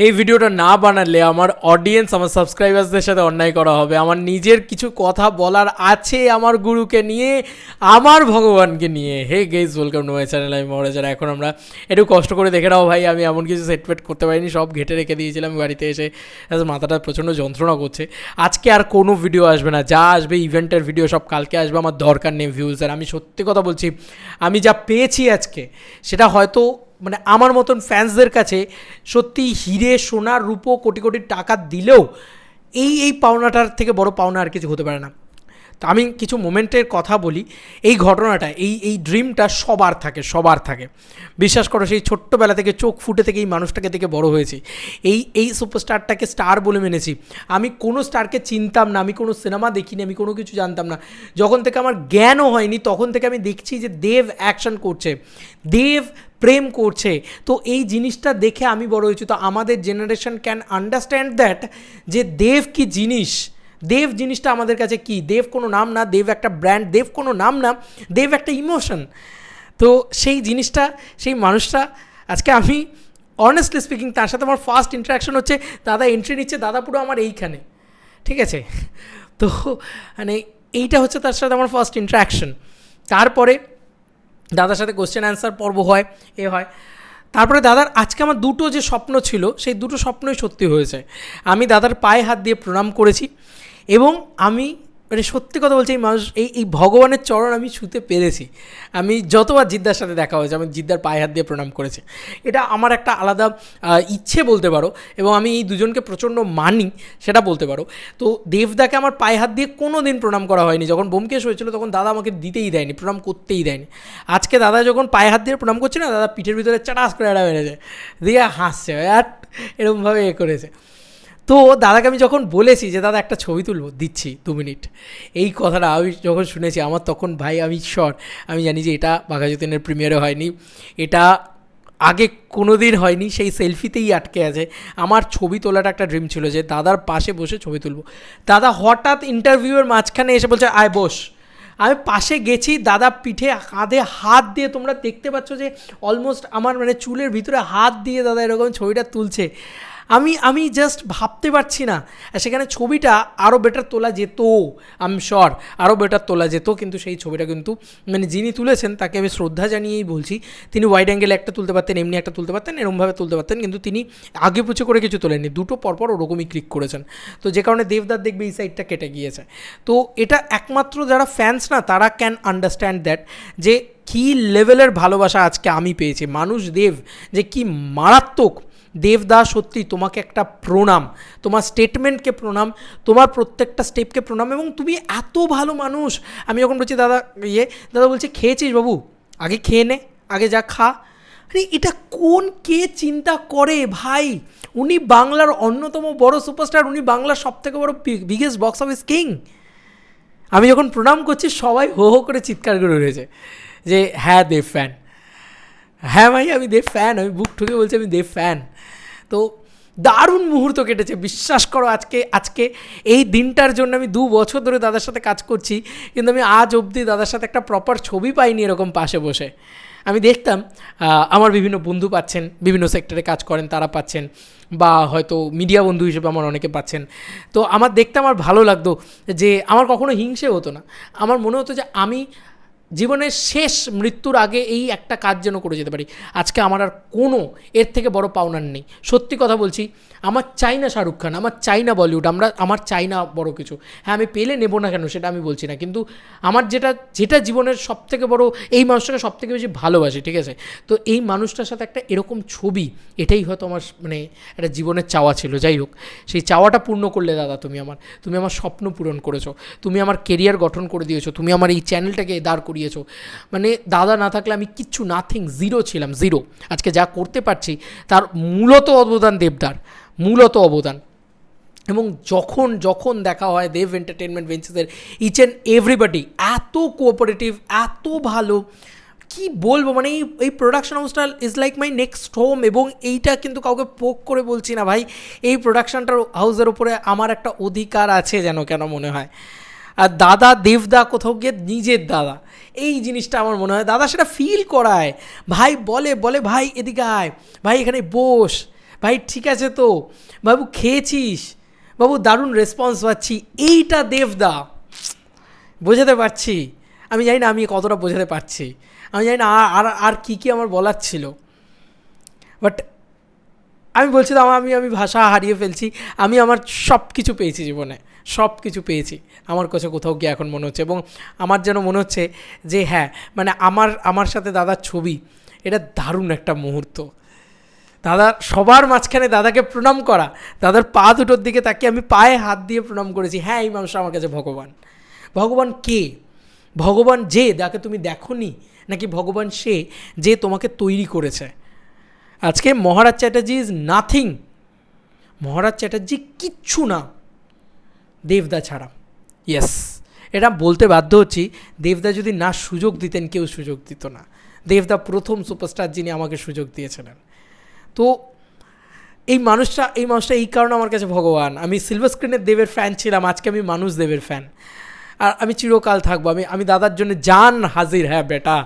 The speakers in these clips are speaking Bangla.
এই ভিডিওটা না বানালে আমার অডিয়েন্স, আমার সাবস্ক্রাইবার্সদের সাথে অন্যায় করা হবে। আমার নিজের কিছু কথা বলার আছে আমার গুরুকে নিয়ে, আমার ভগবানকে নিয়ে। Hey guys, welcome to my channel. আমি মহারাজার। এখন আমরা একটু কষ্ট করে দেখে নাও ভাই, আমি এমন কিছু সেটমেট করতে পারিনি, সব ঘেটে রেখে দিয়েছিলাম বাড়িতে এসে। মাথাটা প্রচণ্ড যন্ত্রণা করছে। আজকে আর কোনো ভিডিও আসবে না, যা আসবে ইভেন্টের ভিডিও সব কালকে আসবে। আমার দরকার নেই ভিউজের। আমি সত্যি কথা বলছি, আমি যা পেয়েছি আজকে সেটা হয়তো মানে আমার মতন ফ্যান্সদের কাছে সত্যি হিরে সোনার রূপো কোটি কোটি টাকা দিলেও এই পাওনাটার থেকে বড় পাওনা আর কিছু হতে পারে না। তো আমি কিছু মোমেন্টের কথা বলি। এই ঘটনাটা, এই ড্রিমটা সবার থাকে। বিশ্বাস করো, সেই ছোট্টবেলা থেকে চোখ ফুটে থেকে এই মানুষটাকে দেখে বড় হয়েছি। এই সুপারস্টারটাকে স্টার বলে মেনেছি। আমি কোনো স্টারকে চিনতাম না, আমি কোনো সিনেমা দেখিনি, আমি কোনো কিছু জানতাম না। যখন থেকে আমার জ্ঞানও হয়নি তখন থেকে আমি দেখছি যে দেব অ্যাকশন করছে, দেব প্রেম করছে। তো এই জিনিসটা দেখে আমি বড় হয়েছি। তো আমাদের জেনারেশন ক্যান আন্ডারস্ট্যান্ড দ্যাট যে দেব কি জিনিস, দেব জিনিসটা আমাদের কাছে কি। দেব কোনো নাম না, দেব একটা ব্র্যান্ড, দেব কোনো নাম না, দেব একটা ইমোশন। তো সেই জিনিসটা, সেই মানুষটা আজকে আমি অনেস্টলি স্পিকিং তার সাথে আমার ফার্স্ট ইন্টারাকশন হচ্ছে, দাদা এন্ট্রি নিচ্ছে, দাদা পুরো আমার এইখানে, ঠিক আছে। তো মানে এইটা হচ্ছে তার সাথে আমার ফার্স্ট ইন্টারাকশন। তারপরে দাদার সাথে কোশ্চেন অ্যান্সার পর্ব হয়, হয়। তারপরে দাদার আজকে আমার দুটো যে স্বপ্ন ছিল, সেই দুটো স্বপ্নই সত্যি হয়েছে। আমি দাদার পায়ে হাত দিয়ে প্রণাম করেছি এবং আমি মানে সত্যি কথা বলছি, এই মানুষ এই ভগবানের চরণ আমি ছুঁতে পেরেছি। আমি যতবার জিদ্দার সাথে দেখা হয়েছে আমি জিদ্দার পায়ে হাত দিয়ে প্রণাম করেছি। এটা আমার একটা আলাদা ইচ্ছে বলতে পারো, এবং আমি এই দুজনকে প্রচণ্ড মানি সেটা বলতে পারো। তো দেবদাকে আমার পায়ে হাত দিয়ে কোনো দিন প্রণাম করা হয়নি। যখন ব্যোমকেশ হয়েছিল তখন দাদা আমাকে দিতেই দেয়নি, প্রণাম করতেই দেয়নি। আজকে দাদা যখন পায়ে হাত দিয়ে প্রণাম করছে না, দাদা পিঠের ভিতরে চাটাস করে এটা মেরেছে, দিয়ে হাসছে আর এরকমভাবে করেছে। তো দাদাকে আমি যখন বলেছি যে দাদা একটা ছবি তুলবো, দিচ্ছি 2 মিনিট, এই কথাটা আমি যখন শুনেছি আমার তখন ভাই আমি আমি জানি যে এটা বাঘাযতীনের প্রিমিয়ারে হয়নি, এটা আগে কোনো দিন হয়নি, সেই সেলফিতেই আটকে আছে। আমার ছবি তোলাটা একটা ড্রিম ছিল যে দাদার পাশে বসে ছবি তুলবো। দাদা হঠাৎ ইন্টারভিউয়ের মাঝখানে এসে বলছে আয় বস। আমি পাশে গেছি, দাদা পিঠে কাঁধে হাত দিয়ে, তোমরা দেখতে পাচ্ছ যে অলমোস্ট আমার মানে চুলের ভিতরে হাত দিয়ে দাদা এরকম ছবিটা তুলছে। আমি জাস্ট ভাবতে পারছি না। সেখানে ছবিটা আরও বেটার তোলা যেত, আই এম শিওর আরও বেটার তোলা যেত, কিন্তু সেই ছবিটা কিন্তু মানে যিনি তুলেছেন তাকে আমি শ্রদ্ধা জানিয়েই বলছি। তিনি ওয়াইড অ্যাঙ্গেলে একটা তুলতে পারতেন, এমনি একটা তুলতে পারতেন, এরমভাবে তুলতে পারতেন, কিন্তু তিনি আগে পুছে করে কিছু তোলেননি, দুটো পরপর ওরকমই ক্লিক করেছেন। তো যে কারণে দেবদার দেখবে এই সাইডটা কেটে গিয়েছে। তো এটা একমাত্র যারা ফ্যান্স না তারা ক্যান আন্ডারস্ট্যান্ড দ্যাট, যে কী লেভেলের ভালোবাসা আজকে আমি পেয়েছি। মানুষ দেব যে কি মারাত্মক। দেবদা সত্যি তোমাকে একটা প্রণাম, তোমার স্টেটমেন্টকে প্রণাম, তোমার প্রত্যেকটা স্টেপকে প্রণাম, এবং তুমি এত ভালো মানুষ। আমি যখন বলছি দাদা দাদা বলছে খেয়েছিস বাবু, আগে খেয়ে নে, আগে যা খা। আরে এটা কে চিন্তা করে ভাই? উনি বাংলার অন্যতম বড় সুপারস্টার, উনি বাংলার সবথেকে বড় বিগেস্ট বক্স অফিস কিং। আমি যখন প্রণাম করছি সবাই হো হো করে চিৎকার করে উঠেছে যে হ্যাঁ দেব ফ্যান, হ্যাঁ ভাই আমি দেব ফ্যান, আমি বুক ঠুকে বলছি আমি দেব ফ্যান। তো দারুণ মুহূর্ত কেটেছে, বিশ্বাস করো। আজকে এই দিনটার জন্য আমি 2 বছর ধরে দাদার সাথে কাজ করছি, কিন্তু আমি আজ অবধি দাদার সাথে একটা প্রপার ছবি পাইনি এরকম পাশে বসে। আমি দেখতাম আমার বিভিন্ন বন্ধু পাচ্ছেন, বিভিন্ন সেক্টরে কাজ করেন তারা পাচ্ছেন, বা হয়তো মিডিয়া বন্ধু হিসেবে আমার অনেকে পাচ্ছেন। তো আমার দেখতে আমার ভালো লাগতো যে আমার কখনো হিংসে হতো না। আমার মনে হতো যে আমি জীবনের শেষ মৃত্যুর আগে এই একটা কাজ যেন করে যেতে পারি। আজকে আমার আর কোনো এর থেকে বড় পাওনার নেই। সত্যি কথা বলছি, আমার চাই না শাহরুখ খান, আমার চাই না বলিউড, আমার চাই না বড় কিছু। হ্যাঁ আমি পেলে নেবো না কেন সেটা আমি বলছি না, কিন্তু আমার যেটা জীবনের সবথেকে বড়, এই মানুষটাকে সবথেকে বেশি ভালোবাসি, ঠিক আছে। তো এই মানুষটার সাথে একটা এরকম ছবি, এটাই হয়তো আমার মানে একটা জীবনের চাওয়া ছিল। যাই হোক, সেই চাওয়াটা পূর্ণ করলে দাদা তুমি আমার স্বপ্ন পূরণ করেছো, তুমি আমার কেরিয়ার গঠন করে দিয়েছো, তুমি আমার এই চ্যানেলটাকে দাঁড় করিয়েছো। মানে দাদা না থাকলে আমি কিচ্ছু, নাথিং, জিরো ছিলাম, জিরো। আজকে যা করতে পারছি তার মূলত অবদান দেবদার, মূলত অবদান। এবং যখন দেখা হয় দেব এন্টারটেনমেন্ট ভেঞ্চার্সের ইচ অ্যান্ড এভরিবডি এত কোঅপারেটিভ, এত ভালো, কি বলবো। মানে এই প্রোডাকশন হাউসটা is like my next home. এবং এইটা কিন্তু কাউকে পোক করে বলছি না ভাই, এই প্রোডাকশনটার হাউসের উপরে আমার একটা অধিকার আছে যেন কেন মনে হয়। আর দাদা দেবদা কোথাও গিয়ে নিজের দাদা, এই জিনিসটা আমার মনে হয় দাদা সেটা ফিল করায়। ভাই বলে ভাই এদিকে আয়, ভাই এখানে বস, ভাই ঠিক আছে তো বাবু, খেয়েছিস বাবু, দারুণ রেসপন্স পাচ্ছি, এইটা দেবদা। বোঝাতে পারছি? আমি জানি না আমি কতটা বোঝাতে পারছি, আমি জানি না আর আর কী কী আমার বলার ছিল, বাট আমি বলছিলাম আমি ভাষা হারিয়ে ফেলছি। আমি আমার সব কিছু পেয়েছি জীবনে, সব কিছু পেয়েছি আমার কাছে কোথাও গিয়ে এখন মনে হচ্ছে। এবং আমার যেন মনে হচ্ছে যে হ্যাঁ, মানে আমার সাথে দাদার ছবি, এটা দারুণ একটা মুহূর্ত। দাদা সবার মাঝখানে দাদাকে প্রণাম করা, দাদার পা দুটোর দিকে তাকিয়ে আমি পায়ে হাত দিয়ে প্রণাম করেছি। হ্যাঁ, এই মানুষটা আমার কাছে ভগবান। ভগবান কে? ভগবান যে যাকে তুমি দেখোনি, নাকি ভগবান সে যে তোমাকে তৈরি করেছে? আজকে মহারাজ চ্যাটার্জি ইজ নাথিং। মহারাজ চ্যাটার্জি কিচ্ছু না দেবদা ছাড়া। ইয়েস, এটা বলতে বাধ্য হচ্ছি, দেবদা যদি না সুযোগ দিতেন, কেউ সুযোগ দিত না। দেবদা প্রথম সুপারস্টার যিনি আমাকে সুযোগ দিয়েছিলেন। তো এই মানুষটা এই কারণে আমার কাছে ভগবান। আমি সিলভার স্ক্রিনের দেবের ফ্যান ছিলাম, আজকে আমি মানুষ দেবের ফ্যান। আর আমি চিরকাল থাকবো। আমি দাদার জন্য জান হাজির। হ্যাঁ বেটা,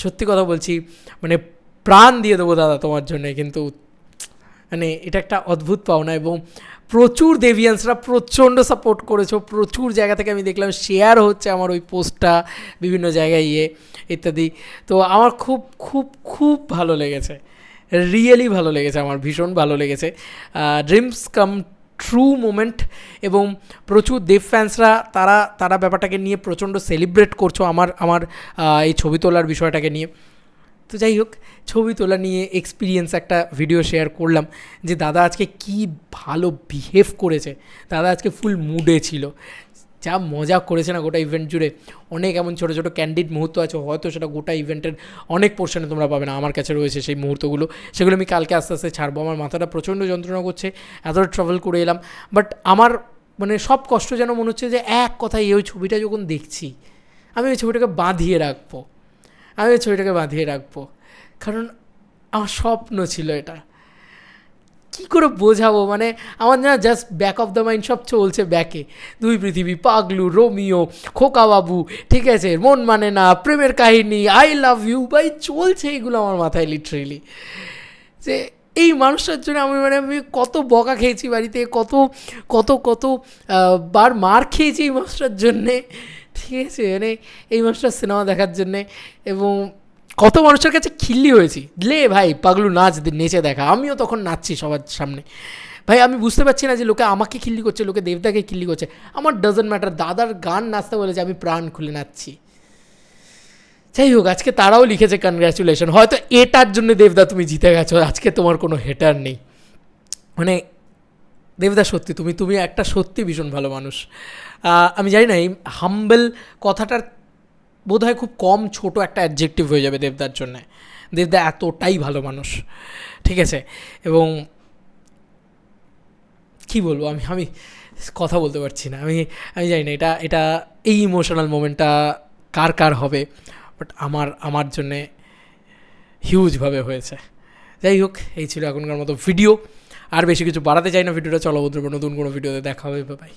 সত্যি কথা বলছি, মানে প্রাণ দিয়ে দেবো দাদা তোমার জন্যে। কিন্তু মানে এটা একটা অদ্ভুত পাওনা। এবং প্রচুর দেভিয়ান্সরা প্রচণ্ড সাপোর্ট করেছো, প্রচুর জায়গা থেকে আমি দেখলাম শেয়ার হচ্ছে আমার ওই পোস্টটা বিভিন্ন জায়গায় ইত্যাদি। তো আমার খুব খুব খুব ভালো লেগেছে, রিয়েলি ভালো লেগেছে, আমার ভীষণ ভালো লেগেছে। Dreams come true moment. এবং প্রচুর দেব ফ্যান্সরা তারা ব্যাপারটাকে নিয়ে প্রচণ্ড সেলিব্রেট করছো আমার এই ছবি তোলার বিষয়টাকে নিয়ে। তো যাই হোক, ছবি তোলা নিয়ে এক্সপিরিয়েন্স একটা ভিডিও শেয়ার করলাম যে দাদা আজকে কি ভালো বিহেভ করেছে। দাদা আজকে ফুল মুডে ছিল, যা মজা করেছে না গোটা ইভেন্ট জুড়ে। অনেক এমন ছোটো ছোটো ক্যান্ডিড মুহূর্ত আছে, হয়তো সেটা গোটা ইভেন্টের অনেক পোর্শনে তোমরা পাবে না, আমার কাছে রয়েছে সেই মুহূর্তগুলো। সেগুলো আমি কালকে আস্তে আস্তে ছাড়বো। আমার মাথাটা প্রচণ্ড যন্ত্রণা করছে, এতটা ট্রাভেল করে এলাম, বাট আমার মানে সব কষ্ট যেন মনে হচ্ছে যে এক কথায় ওই ছবিটা যখন দেখছি, আমি ওই ছবিটাকে বাঁধিয়ে রাখবো, কারণ আমার স্বপ্ন ছিল এটা। কী করে বোঝাবো, মানে আমার না just back of the mind সব চলছে ব্যাকে। দুই পৃথিবী, পাগলু, রোমিও, খোকাবাবু, ঠিক আছে, মন মানে না, প্রেমের কাহিনী, আই লাভ ইউ, ভাই চলছে এগুলো আমার মাথায় লিটারেলি। যে এই মানুষটার জন্য আমি কত বকা খেয়েছি বাড়িতে, কত কত কত বার মার খেয়েছি এই মানুষটার জন্যে, ঠিক আছে, মানে এই মানুষটার সিনেমা দেখার জন্যে। এবং কত মানুষের কাছে খিল্লি হয়েছি, লে ভাই পাগলু নাচ, নেচে দেখা। আমিও তখন নাচছি সবার সামনে। ভাই আমি বুঝতে পারছি না যে লোকে আমাকে খিল্লি করছে, লোকে দেবদাকে খিল্লি করছে। আমার ডাজন্ট ম্যাটার, দাদার গান নাচতে বলেছে, আমি প্রাণ খুলে নাচছি। যাই হোক, আজকে তারাও লিখেছে কনগ্র্যাচুলেশন। হয়তো এটার জন্য দেবদা তুমি জিতে গেছো, আজকে তোমার কোনো হেটার নেই। মানে দেবদা সত্যি তুমি একটা সত্যি ভীষণ ভালো মানুষ। আমি জানি না এই হাম্বেল কথাটার বোধহয় খুব কম ছোট একটা অ্যাডজেক্টিভ হয়ে যাবে দেবদার জন্যে। দেবদা এতটাই ভালো মানুষ, ঠিক আছে। এবং কী বলবো, আমি কথা বলতে পারছি না। আমি জানি না এটা এই ইমোশনাল মোমেন্টটা কার হবে, বাট আমার জন্যে হিউজভাবে হয়েছে। যাই হোক, এই ছিল এখনকার মতো ভিডিও। আর বেশি কিছু বাড়াতে চাই না ভিডিওটা। চলো বন্ধুরা, নতুন কোনো ভিডিওতে দেখা হবে, বাই।